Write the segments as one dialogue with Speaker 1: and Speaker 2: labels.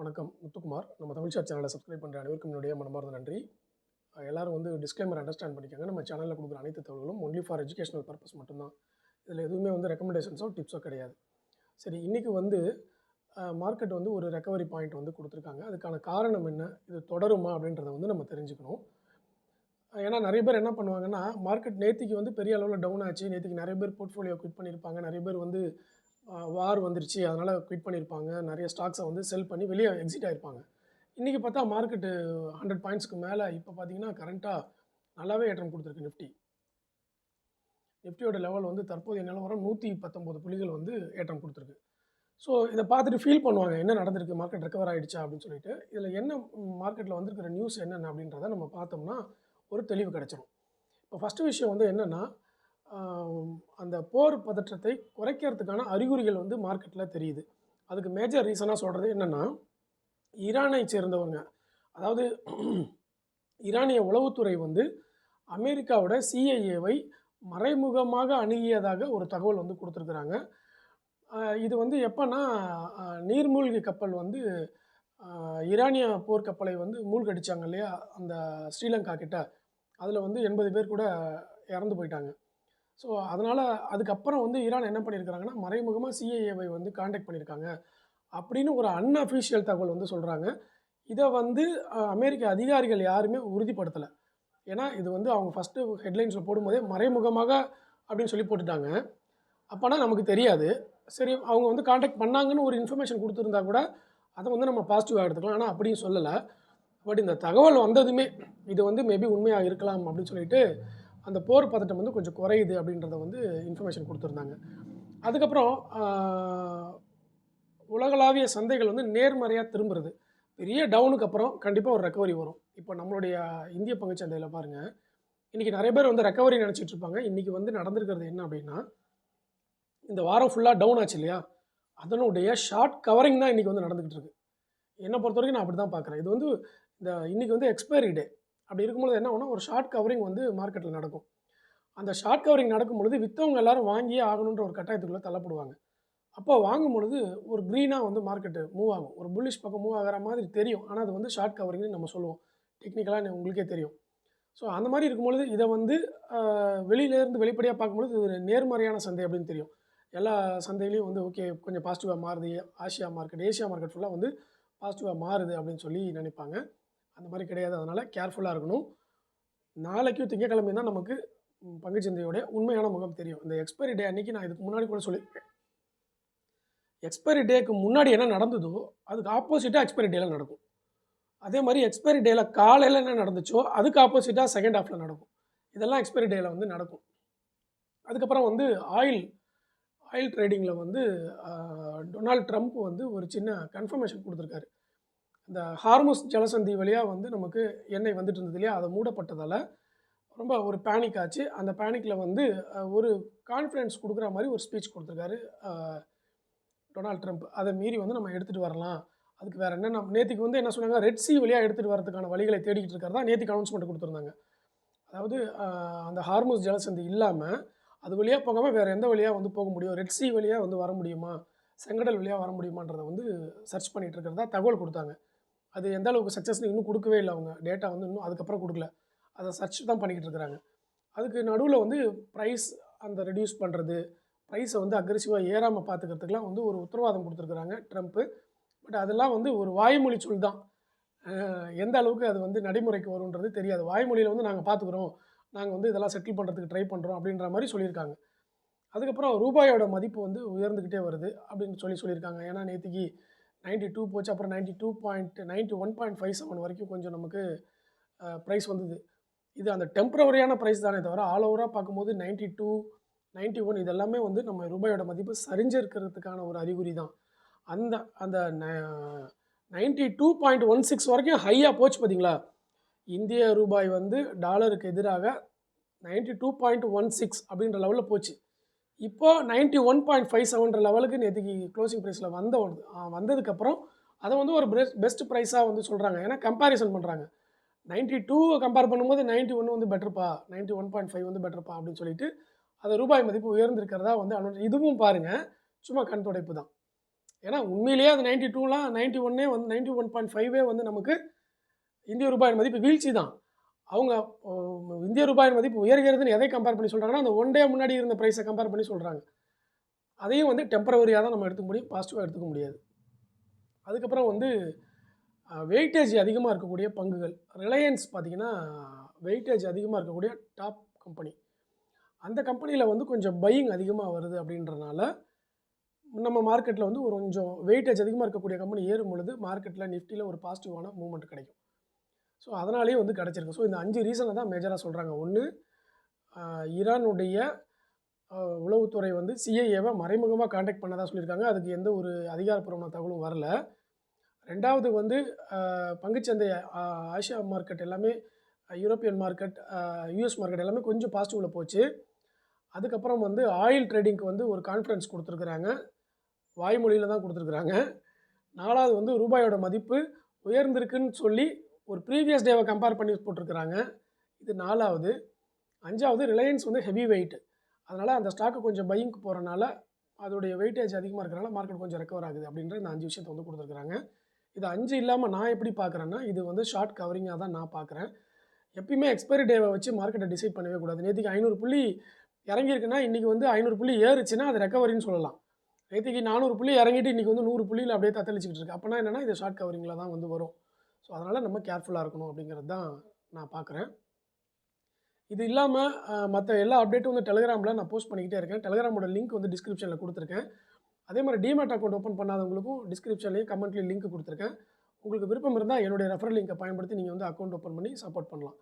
Speaker 1: வணக்கம் முத்துக்குமார். நம்ம தமிழ் சாட் சேனலை சப்ஸ்கிரைப் பண்ணுற அனைவருக்கும் என்னுடைய மனமார்ந்த நன்றி. எல்லாரும் வந்து டிஸ்க்ளைமர் அண்டர்ஸ்டாண்ட் பண்ணிக்கோங்க. நம்ம சேனலில் கொடுக்குற அனைத்து தகவல்களும் ஒன்லி ஃபார் எஜுகேஷனல் பர்பஸ் மட்டும்தான். இதில் எதுவுமே வந்து ரெக்கமெண்டேஷன்ஸோ டிப்ஸோ கிடையாது. சரி, இன்றைக்கி வந்து மார்க்கெட் வந்து ஒரு ரெக்கவரி பாயிண்ட் வந்து கொடுத்துருக்காங்க. அதுக்கான காரணம் என்ன, இது தொடருமா அப்படின்றத வந்து நம்ம தெரிஞ்சுக்கணும். ஏன்னா நிறைய பேர் என்ன பண்ணுவாங்கன்னா, மார்க்கெட் நேத்திக்கு வந்து பெரிய அளவில் டவுன் ஆச்சு, நேத்திக்கு நிறைய பேர் போர்ட்ஃபோலியோ குவிட் பண்ணியிருப்பாங்க, நிறைய பேர் வந்து வார் வந்துருச்சு அதனால் குவிட் பண்ணியிருப்பாங்க, நிறைய ஸ்டாக்ஸை வந்து செல் பண்ணி வெளியே எக்ஸிட் ஆகிருப்பாங்க. இன்றைக்கி பார்த்தா மார்க்கெட்டு 100 பாயிண்ட்ஸ்க்கு மேலே இப்போ பார்த்தீங்கன்னா கரண்ட்டாக நல்லாவே ஏற்றம் கொடுத்துருக்கு. நிஃப்டியோட லெவல் வந்து தற்போதைய நிலவரம் 119 புள்ளிகள் வந்து ஏற்றம் கொடுத்துருக்கு. ஸோ இதை பார்த்துட்டு ஃபீல் பண்ணுவாங்க, என்ன நடந்திருக்கு, மார்க்கெட் ரெக்கவர் ஆகிடுச்சா அப்படின்னு சொல்லிட்டு. இதில் என்ன மார்க்கெட்டில் வந்திருக்கிற நியூஸ் என்னென்ன அப்படின்றத நம்ம பார்த்தோம்னா ஒரு தெளிவு கிடச்சிடும். இப்போ ஃபஸ்ட்டு விஷயம் வந்து என்னென்னா, அந்த போர் பதற்றத்தை குறைக்கிறதுக்கான அறிகுறிகள் வந்து மார்க்கெட்டில் தெரியுது. அதுக்கு மேஜர் ரீசனாக சொல்கிறது என்னென்னா, ஈரானை சேர்ந்தவங்க, அதாவது ஈரானிய உளவுத்துறை வந்து அமெரிக்காவோட சிஐஏவை மறைமுகமாக அணுகியதாக ஒரு தகவல் வந்து கொடுத்துருக்குறாங்க. இது வந்து எப்போன்னா, நீர்மூழ்கி கப்பல் வந்து ஈரானிய போர்க்கப்பலை வந்து மூழ்கடிச்சாங்க இல்லையா, அந்த ஸ்ரீலங்கா கிட்ட, அதில் வந்து 80 பேர் கூட இறந்து போயிட்டாங்க. ஸோ அதனால் அதுக்கப்புறம் வந்து ஈரான் என்ன பண்ணியிருக்கிறாங்கன்னா, மறைமுகமாக சிஐஏவை வந்து காண்டாக்ட் பண்ணியிருக்காங்க அப்படின்னு ஒரு அன்அஃபிஷியல் தகவல் வந்து சொல்கிறாங்க. இதை வந்து அமெரிக்க அதிகாரிகள் யாருமே உறுதிப்படுத்தலை. ஏன்னா இது வந்து அவங்க ஃபஸ்ட்டு ஹெட்லைன்ஸில் போடும்போதே மறைமுகமாக அப்படின்னு சொல்லி போட்டுட்டாங்க. அப்போனா நமக்கு தெரியாது. சரி, அவங்க வந்து காண்டாக்ட் பண்ணாங்கன்னு ஒரு இன்ஃபர்மேஷன் கொடுத்துருந்தா கூட அதை வந்து நம்ம பாசிட்டிவாக எடுத்துக்கலாம். ஆனால் அப்படியும் சொல்லலை. பட் இந்த தகவல் வந்ததுமே இது வந்து மேபி உண்மையாக இருக்கலாம் அப்படின்னு சொல்லிட்டு அந்த போர் பதட்டம் வந்து கொஞ்சம் குறையுது அப்படின்றத வந்து இன்ஃபர்மேஷன் கொடுத்துருந்தாங்க. அதுக்கப்புறம் உலகளாவிய சந்தைகள் வந்து நேர்மறையாக திரும்புறது. பெரிய டவுனுக்கு அப்புறம் கண்டிப்பாக ஒரு ரெக்கவரி வரும். இப்போ நம்மளுடைய இந்திய பங்குச்சந்தையில் பாருங்கள், இன்றைக்கி நிறைய பேர் வந்து ரெக்கவரி நினச்சிட்டு இருப்பாங்க. இன்றைக்கி வந்து நடந்திருக்கிறது என்ன அப்படின்னா, இந்த வாரம் ஃபுல்லாக டவுன் ஆச்சு இல்லையா, அதனுடைய ஷார்ட் கவரிங் தான் இன்றைக்கி வந்து நடந்துக்கிட்டு இருக்குது. என்னை பொறுத்த வரைக்கும் நான் அப்படி தான் பார்க்குறேன். இது வந்து இன்றைக்கி வந்து எக்ஸ்பைரி டே. அப்படி இருக்கும்போது என்ன ஆகும்னா, ஒரு ஷார்ட் கவரிங் வந்து மார்க்கெட்டில் நடக்கும். அந்த ஷார்ட் கவரிங் நடக்கும்பொழுது விற்றவங்க எல்லாரும் வாங்கியே ஆகணுன்ற ஒரு கட்டாயத்துக்குள்ளே தள்ளப்படுவாங்க. அப்போ வாங்கும் பொழுது ஒரு க்ரீனாக வந்து மார்க்கெட்டு மூவ் ஆகும். ஒரு புல்லிஷ் பக்கம் மூவ் ஆகிற மாதிரி தெரியும். ஆனால் அது வந்து ஷார்ட் கவரிங்னு நம்ம சொல்லுவோம். டெக்னிக்கலாக உங்களுக்கே தெரியும். ஸோ அந்த மாதிரி இருக்கும்பொழுது இதை வந்து வெளியிலேருந்து வெளிப்படையாக பார்க்கும்பொழுது இது ஒரு நேர்மறையான சந்தை அப்படின்னு தெரியும். எல்லா சந்தையிலையும் வந்து ஓகே கொஞ்சம் பாசிட்டிவாக மாறுது, ஏஷியா மார்க்கெட் ஃபுல்லாக வந்து பாசிட்டிவாக மாறுது அப்படின்னு சொல்லி நினைப்பாங்க. அந்த மாதிரி கிடையாது. அதனால் கேர்ஃபுல்லாக இருக்கணும். நாளைக்கும் திங்கட்கிழமை தான் நமக்கு பங்குச்சந்தையோடைய உண்மையான முகம் தெரியும். இந்த எக்ஸ்பைரி டே அன்றைக்கி நான் இதுக்கு முன்னாடி கூட சொல்லியிருக்கேன். எக்ஸ்பைரி டேக்கு முன்னாடி என்ன நடந்ததோ அதுக்கு ஆப்போசிட்டாக எக்ஸ்பைரி டேயில் நடக்கும். அதே மாதிரி எக்ஸ்பைரி டேயில் காலையில் என்ன நடந்துச்சோ அதுக்கு ஆப்போசிட்டாக செகண்ட் ஹாஃபில் நடக்கும். இதெல்லாம் எக்ஸ்பைரி டேயில் வந்து நடக்கும். அதுக்கப்புறம் வந்து ஆயில் ட்ரேடிங்கில் வந்து டொனால்ட் ட்ரம்ப் வந்து ஒரு சின்ன கன்ஃபர்மேஷன் கொடுத்துருக்காரு. இந்த ஹார்முஸ் ஜலசந்தி வழியாக வந்து நமக்கு எண்ணெய் வந்துட்டு இருந்தது இல்லையா, அதை மூடப்பட்டதால் ரொம்ப ஒரு பேனிக் ஆச்சு. அந்த பேனிக்கில் வந்து ஒரு கான்ஃபிடன்ஸ் கொடுக்குற மாதிரி ஒரு ஸ்பீச் கொடுத்துருக்காரு டொனால்ட் ட்ரம்ப். அதை மீறி வந்து நம்ம எடுத்துகிட்டு வரலாம். அதுக்கு வேறு என்னென்ன நேற்றுக்கு வந்து என்ன சொன்னாங்க, ரெட் சி வழியாக எடுத்துகிட்டு வரதுக்கான வழிகளை தேடிக்கிட்டு இருக்கிறதா நேற்றுக்கு அனௌன்ஸ்மெண்ட் கொடுத்துருந்தாங்க. அதாவது அந்த ஹார்முஸ் ஜலசந்தி இல்லாமல் அது வழியாக போகாமல் வேறு எந்த வழியாக வந்து போக முடியும், ரெட் சி வழியாக வந்து வர முடியுமா, செங்கடல் வழியாக வர முடியுமான்றதை வந்து சர்ச் பண்ணிகிட்டு இருக்கிறதா தகவல் கொடுத்தாங்க. அது எந்த அளவுக்கு சக்ஸஸ்னு இன்னும் கொடுக்கவே இல்லை. அவங்க டேட்டா வந்து இன்னும் அதுக்கப்புறம் கொடுக்கல. அதை சர்ச் தான் பண்ணிக்கிட்டு இருக்கிறாங்க. அதுக்கு நடுவில் வந்து ப்ரைஸ் அந்த ரெடியூஸ் பண்ணுறது, ப்ரைஸை வந்து அக்ரெசிவாக ஏறாமல் பார்த்துக்கிறதுக்கெலாம் வந்து ஒரு உத்தரவாதம் கொடுத்துருக்குறாங்க ட்ரம்ப்பு. பட் அதெல்லாம் வந்து ஒரு வாய்மொழி சொல் தான். எந்த அளவுக்கு அது வந்து நடைமுறைக்கு வரும்ன்றது தெரியாது. வாய்மொழியில் வந்து நாங்கள் பார்த்துக்குறோம், நாங்கள் வந்து இதெல்லாம் செட்டில் பண்ணுறதுக்கு ட்ரை பண்ணுறோம் அப்படின்ற மாதிரி சொல்லியிருக்காங்க. அதுக்கப்புறம் ரூபாயோட மதிப்பு வந்து உயர்ந்துக்கிட்டே வருது அப்படின்னு சொல்லியிருக்காங்க. ஏன்னா நேற்றுக்கு 92 போச்சு, அப்புறம் 91.57 வரைக்கும் கொஞ்சம் நமக்கு ப்ரைஸ் வந்தது. இது அந்த டெம்பரவரியான ப்ரைஸ் தானே தவிர ஆல் ஓவராக பார்க்கும்போது 92, 91 இதெல்லாமே வந்து நம்ம ரூபாயோட மதிப்பு சரிஞ்சிருக்கிறதுக்கான ஒரு அறிகுறி தான். அந்த அந்த 92.16 வரைக்கும் ஹையாக போச்சு பார்த்தீங்களா. இந்திய ரூபாய் வந்து டாலருக்கு எதிராக 92.16 அப்படின்ற லெவலில் போச்சு. இப்போ 91.57 லெவலுக்கு நேற்றுக்கு க்ளோசிங் ப்ரைஸில் வந்ததுக்கப்புறம் அதை வந்து ஒரு பெஸ்ட் ப்ரைஸாக வந்து சொல்கிறாங்க. ஏன்னா கம்பேரிசன் பண்ணுறாங்க. 92 கம்பேர் பண்ணும்போது 91 வந்து பெட்டர்ப்பா, 91.5 வந்து பெட்டர்ப்பா அப்படின்னு சொல்லிட்டு அது ரூபாய் மதிப்பு உயர்ந்திருக்கிறதா வந்து இதுவும் பாருங்கள், சும்மா கண் துடைப்பு தான். ஏன்னா உண்மையிலேயே அது 92லாம் 91 வந்து 91.5 வந்து நமக்கு இந்திய ரூபாயின் மதிப்பு வீழ்ச்சி தான். அவங்க இந்திய ரூபாயின் மதிப்பு உயர்கிறதுன்னு எதை கம்பேர் பண்ணி சொல்கிறாங்கன்னா, அந்த ஒன் டே முன்னாடி இருந்த ப்ரைஸை கம்பேர் பண்ணி சொல்கிறாங்க. அதையும் வந்து டெம்பரவரியாக தான் நம்ம எடுத்துக்க முடியும், பாசிட்டிவாக எடுத்துக்க முடியாது. அதுக்கப்புறம் வந்து வெயிட்டேஜ் அதிகமாக இருக்கக்கூடிய பங்குகள். ரிலையன்ஸ் பார்த்தீங்கன்னா, வெயிட்டேஜ் அதிகமாக இருக்கக்கூடிய டாப் கம்பெனி. அந்த கம்பெனியில் வந்து கொஞ்சம் பையிங் அதிகமாக வருது அப்படின்றனால, நம்ம மார்க்கெட்டில் வந்து ஒரு கொஞ்சம் வெயிட்டேஜ் அதிகமாக இருக்கக்கூடிய கம்பெனி ஏறும் பொழுது, மார்க்கெட்டில் நிஃப்டியில் ஒரு பாசிட்டிவான மூவ்மெண்ட் கிடைக்கும். ஸோ அதனாலேயே வந்து கிடச்சிருக்கு. ஸோ இந்த 5 ரீசனை தான் மேஜராக சொல்கிறாங்க. 1, ஈரானுடைய உளவுத்துறை வந்து சிஐஏவை மறைமுகமாக கான்டாக்ட் பண்ணதா சொல்லியிருக்காங்க. அதுக்கு எந்த ஒரு அதிகாரப்பூர்வமான தகவலும் வரல. 2வது வந்து பங்குச்சந்தை ஆசியா மார்க்கெட் எல்லாமே, யூரோப்பியன் மார்க்கெட், யுஎஸ் மார்க்கெட் எல்லாமே கொஞ்சம் பாசிட்டிவில் போச்சு. அதுக்கப்புறம் வந்து ஆயில் ட்ரேடிங்க்கு வந்து ஒரு கான்ஃபரன்ஸ் கொடுத்துருக்குறாங்க. வாய்மொழியில் தான் கொடுத்துருக்குறாங்க. 4வது வந்து ரூபாயோட மதிப்பு உயர்ந்திருக்குன்னு சொல்லி ஒரு ப்ரீவியஸ் டேவை கம்பேர் பண்ணி போட்டிருக்கிறாங்க. இது 4வது. 5வது ரிலையன்ஸ் வந்து ஹெவி வெயிட். அதனால் அந்த ஸ்டாக்கு கொஞ்சம் பையிங்க்கு போகிறனால அதோடைய வெயிட்டேஜ் அதிகமாக இருக்கிறனால மார்க்கெட் கொஞ்சம் ரெக்கவர் ஆகுது அப்படின்ற இந்த 5 விஷயத்தை வந்து கொடுத்துருக்குறாங்க. இது 5 இல்லாமல் நான் எப்படி பார்க்குறேன்னா, இது வந்து ஷார்ட் கவரிங்காக தான் நான் பார்க்குறேன். எப்பயுமே எக்ஸ்பைரி டேவை வச்சு மார்க்கெட்டை டிசைட் பண்ணவே கூடாது. நேற்றுக்கு 500 புள்ளி இறங்கியிருக்குன்னா, இன்றைக்கி வந்து 500 புள்ளி ஏறுச்சுன்னா அது ரெக்கவரின்னு சொல்லலாம். நேற்றுக்கு 400 புள்ளி இறங்கிட்டு இன்றைக்கி வந்து 100 புள்ளியில் அப்படியே தத்தளிச்சிக்கிட்டு இருக்கு. அப்போனா என்னென்னா இது ஷார்ட் கவரிங்கில் தான் வந்து வரும். ஸோ அதனால் நம்ம கேர்ஃபுல்லாக இருக்கணும் அப்படிங்கிறது தான் நான் பார்க்குறேன். இது இல்லாமல் மற்ற எல்லா அப்டேட்டும் வந்து டெலிகிராமில் நான் போஸ்ட் பண்ணிக்கிட்டே இருக்கேன். டெலிகிராமோட லிங்க் வந்து டிஸ்கிரிப்ஷனில் கொடுத்துருக்கேன். அதே மாதிரி டிமேட் அக்கௌண்ட் ஓப்பன் பண்ணாதவங்களுக்கும் டிஸ்கிரிப்ஷன்லேயும் கமெண்ட்லேயும் லிங்க் கொடுத்துருக்கேன். உங்களுக்கு விருப்பம் இருந்தால் என்னுடைய ரெஃபரல் லிங்கை பயன்படுத்தி நீங்கள் வந்து அக்கௌண்ட் ஓப்பன் பண்ணி சப்போர்ட் பண்ணலாம்.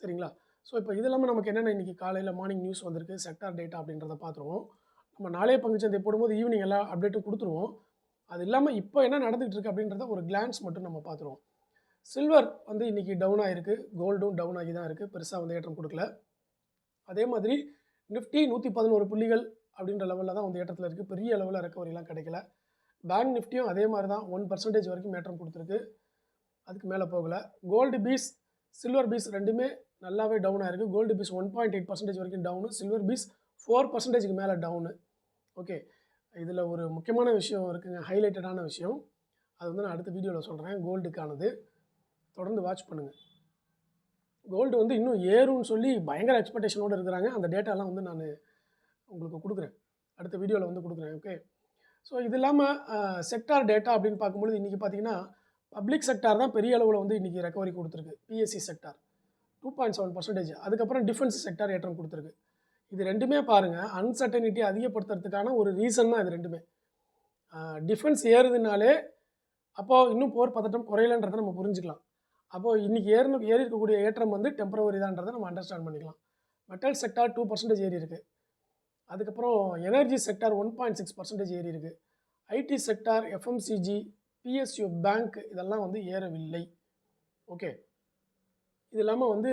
Speaker 1: சரிங்களா? ஸோ இப்போ இது இல்லாமல் நமக்கு என்னென்ன இன்றைக்கி காலையில் மார்னிங் நியூஸ் வந்திருக்கு, செக்டார் டேட்டா அப்படின்றத பார்த்துருவோம். நம்ம நாளைய பங்குச்சந்தை போடும்போது ஈவினிங் எல்லா அப்டேட்டும் கொடுத்துருவோம். அது இல்லாமல் இப்போ என்ன நடந்துகிட்டு இருக்குது அப்படின்றத ஒரு கிளான்ஸ் மட்டும் நம்ம பார்த்துருவோம். சில்வர் வந்து இன்றைக்கி டவுன் ஆகிருக்கு, கோல்டும் டவுன் ஆகி தான் இருக்குது, பெருசாக வந்து ஏற்றம் கொடுக்கல. அதே மாதிரி நிஃப்டி 111 புள்ளிகள் அப்படின்ற லெவலில் தான் வந்து ஏற்றத்தில் இருக்குது. பெரிய அளவில் ரெக்கவரிலாம் கிடைக்கல. பேங்க் நிஃப்டியும் அதே மாதிரி தான் 1% வரைக்கும் ஏற்றம் கொடுத்துருக்கு, அதுக்கு மேலே போகலை. கோல்டு பீஸ், சில்வர் பீஸ் ரெண்டுமே நல்லாவே டவுன் ஆகிருக்கு. கோல்டு பீஸ் 1.8% வரைக்கும் டவுனு, சில்வர் பீஸ் 4%க்கு மேலே டவுனு. ஓகே, இதில் ஒரு முக்கியமான விஷயம் இருக்குங்க, ஹைலைட்டடான விஷயம். அது வந்து நான் அடுத்த வீடியோவில் சொல்கிறேன். கோல்டுக்கானது தொடர்ந்து வாட்ச் பண்ணுங்கள். கோல்டு வந்து இன்னும் ஏறும்னு சொல்லி பயங்கர எக்ஸ்பெக்டேஷனோடு இருக்கிறாங்க. அந்த டேட்டாலாம் வந்து நான் உங்களுக்கு கொடுக்குறேன், அடுத்த வீடியோவில் வந்து கொடுக்குறேன். ஓகே, ஸோ இது இல்லாமல் செக்டார் டேட்டா அப்படின்னு பார்க்கும்பொழுது இன்றைக்கி பார்த்தீங்கன்னா பப்ளிக் செக்டார் தான் பெரிய அளவில் வந்து இன்றைக்கி ரெக்கவரி கொடுத்துருக்கு. BSc sector 2.7%. அதுக்கப்புறம் டிஃபென்ஸ் செக்டார் ஏற்றம் கொடுத்துருக்கு. இது ரெண்டுமே பாருங்கள், அன்சர்டனிட்டி அதிகப்படுத்துறதுக்கான ஒரு ரீசன் தான் இது ரெண்டுமே. டிஃபென்ஸ் ஏறுதுனாலே அப்போது இன்னும் போர் பதட்டம் குறையலன்றதை நம்ம புரிஞ்சுக்கலாம். அப்போது இன்றைக்கி ஏறி இருக்கக்கூடிய ஏற்றம் வந்து டெம்பரவரி தான்றதை நம்ம அண்டர்ஸ்டாண்ட் பண்ணிக்கலாம். மெட்டல் செக்டார் 2% ஏறி இருக்குது. அதுக்கப்புறம் எனர்ஜி செக்டார் 1.6% ஏறி இருக்குது. IT sector, FMCG, PSU bank இதெல்லாம் வந்து ஏறவில்லை. ஓகே, இது இல்லாமல் வந்து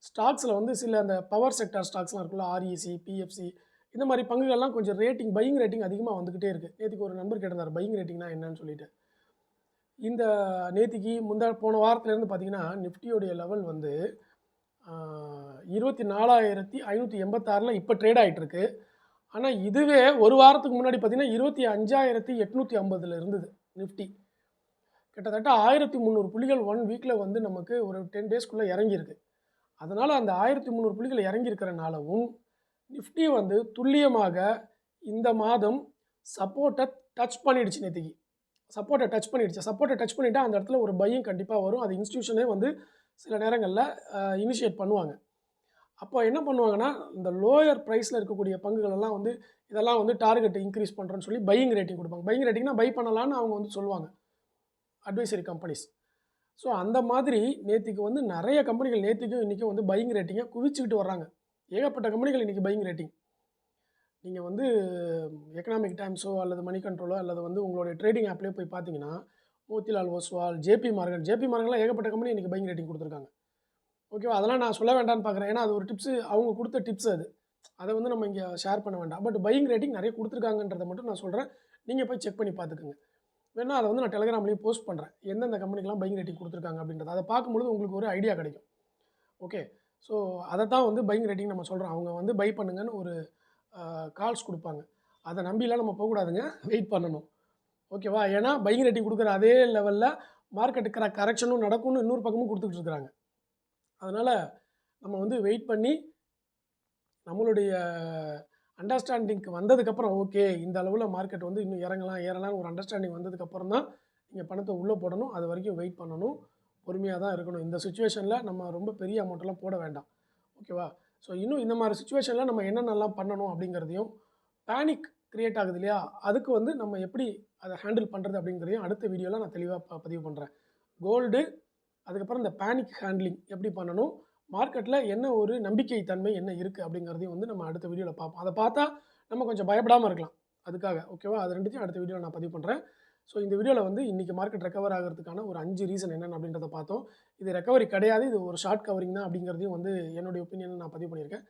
Speaker 1: ஸ்டாக்ஸில் வந்து சில அந்த பவர் செக்டார் ஸ்டாக்ஸ்லாம் இருக்குல்ல, ஆர்இசி, பிஎஃப்சி, இந்த மாதிரி பங்குகள்லாம் கொஞ்சம் ரேட்டிங், பையிங் ரேட்டிங் அதிகமாக வந்துக்கிட்டே இருக்குது. நேற்றுக்கு ஒரு நண்பர் கேட்டிருந்தார் பையிங் ரேட்டிங்னா என்னன்னு சொல்லிட்டு. இந்த நேற்றுக்கு போன வாரத்துலேருந்து பார்த்தீங்கன்னா நிஃப்டியோடைய லெவல் வந்து 24,586 இப்போ ட்ரேட் ஆகிட்டுருக்கு. ஆனால் இதுவே ஒரு வாரத்துக்கு முன்னாடி பார்த்தீங்கன்னா 25,850 இருந்தது நிஃப்டி. கிட்டத்தட்ட 1,300 புள்ளிகள் 1 வீக்கில் வந்து நமக்கு ஒரு 10 டேஸ்க்குள்ளே இறங்கியிருக்கு. அதனால் அந்த 1,300 புள்ளிகள் இறங்கியிருக்கிறனாலவும் நிஃப்டி வந்து துல்லியமாக இந்த மாதம் சப்போர்ட்டை டச் பண்ணிடுச்சு. நேற்றுக்கு சப்போர்ட்டை டச் பண்ணிவிட்டு அந்த இடத்துல ஒரு பையிங் கண்டிப்பாக வரும். அது இன்ஸ்டியூஷனே வந்து சில நேரங்களில் இனிஷியேட் பண்ணுவாங்க. அப்போ என்ன பண்ணுவாங்கன்னா, இந்த லோயர் ப்ரைஸில் இருக்கக்கூடிய பங்குகளெல்லாம் வந்து இதெல்லாம் வந்து டார்கெட் இன்க்ரீஸ் பண்ணுறோன்னு சொல்லி பையிங் ரேட்டிங் கொடுப்பாங்க. பையிங் ரேட்டிங்னா பை பண்ணலான்னு அவங்க வந்து சொல்லுவாங்க, அட்வைசரி கம்பெனிஸ். ஸோ அந்த மாதிரி நேற்றுக்கு வந்து நிறைய கம்பெனிகள் நேற்றுக்கும் இன்றைக்கும் வந்து பையிங் ரேட்டிங்கை குவிச்சுக்கிட்டு வர்றாங்க. ஏகப்பட்ட கம்பெனிகள் இன்றைக்கி பையிங் ரேட்டிங். நீங்கள் வந்து எக்கனாமிக் டைம்ஸோ அல்லது மணி கண்ட்ரோலோ அல்லது வந்து உங்களுடைய ட்ரேடிங் ஆப்லேயே போய் பார்த்தீங்கன்னா, மோத்திலால் ஓஸ்வால், ஜேபி மார்கன்லாம் ஏகப்பட்ட கம்பெனி இன்றைக்கி பையிங் ரேட்டிங் கொடுத்துருக்காங்க. ஓகேவா? அதெல்லாம் நான் சொல்ல வேண்டாம்னு பார்க்குறேன். ஏன்னா அது ஒரு டிப்ஸு, அவங்க கொடுத்த டிப்ஸ் அது. அதை வந்து நம்ம இங்கே ஷேர் பண்ண வேண்டாம். பட் பையிங் ரேட்டிங் நிறைய கொடுத்துருக்காங்கன்றதை மட்டும் நான் சொல்கிறேன். நீங்கள் போய் செக் பண்ணி பார்த்துக்குங்க. வேணால் அதை வந்து நான் டெலிகிராம்லேயும் போஸ்ட் பண்ணுறேன், எந்தெந்த கம்பெனிக்கெலாம் பையிங் ரேட்டிங் கொடுத்துருக்காங்க அப்படின்றத. அதை பார்க்கும்பொழுது உங்களுக்கு ஒரு ஐடியா கிடைக்கும். ஓகே, ஸோ அதை தான் வந்து பையிங் ரேட்டிங் நம்ம சொல்கிறோம். அவங்க வந்து பை பண்ணுங்கன்னு ஒரு கால்ஸ் கொடுப்பாங்க. அத நம்பிலாம் நம்ம போகக்கூடாதுங்க. வெயிட் பண்ணணும். ஓகேவா? ஏன்னா பையிங் ரேட்டிங் குடுக்குற அதே லெவல்ல மார்க்கெட் கரெக்ஷனும் நடக்கும்னு இன்னொரு பக்கமும் குடுத்துட்டு இருக்காங்க. அதனால நம்ம வந்து வெயிட் பண்ணி நம்மளுடைய அண்டர்ஸ்டாண்டிங்க்கு வந்ததுக்கப்புறம், ஓகே இந்த அளவுல மார்க்கெட் வந்து இன்னும் இறங்கலாம், ஏறலாம்னு ஒரு அண்டர்ஸ்டாண்டிங் வந்ததுக்கப்புறம் தான் நீங்க பணத்த உள்ள போடணும். அதுவரைக்கும் வெயிட் பண்ணணும். பொறுமையா தான் இருக்கணும். இந்த சிச்சுவேஷன்ல நம்ம ரொம்ப பெரிய அமௌண்ட்லாம் போட வேண்டாம். ஓகேவா? ஸோ இன்னும் இந்த மாரி சிச்சுவேஷன்ல நம்ம என்னென்னலாம் பண்ணணும் அப்படிங்கிறதையும், பேனிக் கிரியேட் ஆகுது இல்லையா? அதுக்கு வந்து நம்ம எப்படி அத ஹேண்டில் பண்றது அப்படிங்கிறதையும் அடுத்த வீடியோல நான் தெளிவா பதிவு பண்றேன். கோல்டு, அதுக்கப்புறம் இந்த பேனிக் ஹேண்ட்லிங் எப்படி பண்ணணும்? மார்க்கெட்ல என்ன ஒரு நம்பிக்கை தன்மை என்ன இருக்கு? அப்படிங்கிறதையும் வந்து நம்ம அடுத்த வீடியோல பார்ப்போம். அத பார்த்தா நம்ம கொஞ்சம் பயப்படாம இருக்கலாம். அதுக்காக. ஓகேவா? அது 2த்தையும் அடுத்த வீடியோல நான் பதிவு பண்றேன். ஸோ இந்த வீடியோல வந்து இன்னைக்கு மார்க்கெட் ரெக்கவர் ஆகுறதுக்கான ஒரு 5 ரீசன் என்னென்ன அப்படின்றத பார்த்தோம். இது ரெக்கவரி கிடையாது. இது ஒரு ஷார்ட் கவரிங் தான் அப்படிங்கிறதையும் வந்து என்னுடைய ஒப்பீனியன நான் பதிவு பண்ணியிருக்கேன்.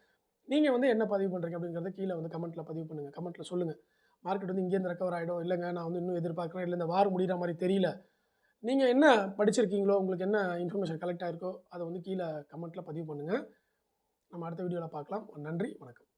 Speaker 1: நீங்க வந்து என்ன பதிவு பண்றீங்க அப்படிங்கிறத கீழ வந்து கமெண்ட்ல பதிவு பண்ணுங்க. கமெண்ட்ல சொல்லுங்க. மார்க்கெட் வந்து இங்கேருந்து ரெக்கவர் ஆயிடும். இல்லங்க நான் வந்து இன்னும் எதிர்பார்க்கிறேன். இல்ல இந்த வார் முடியிற மாரி தெரியல. நீங்க என்ன படிச்சிருக்கீங்களோ, உங்களுக்கு என்ன இன்ஃபர்மேஷன் கலெக்ட் ஆயிருக்கோ, அத வந்து கீழ கமெண்ட்ல பதிவு பண்ணுங்க. நம்ம அடுத்த வீடியோல பார்க்கலாம். நன்றி, வணக்கம்.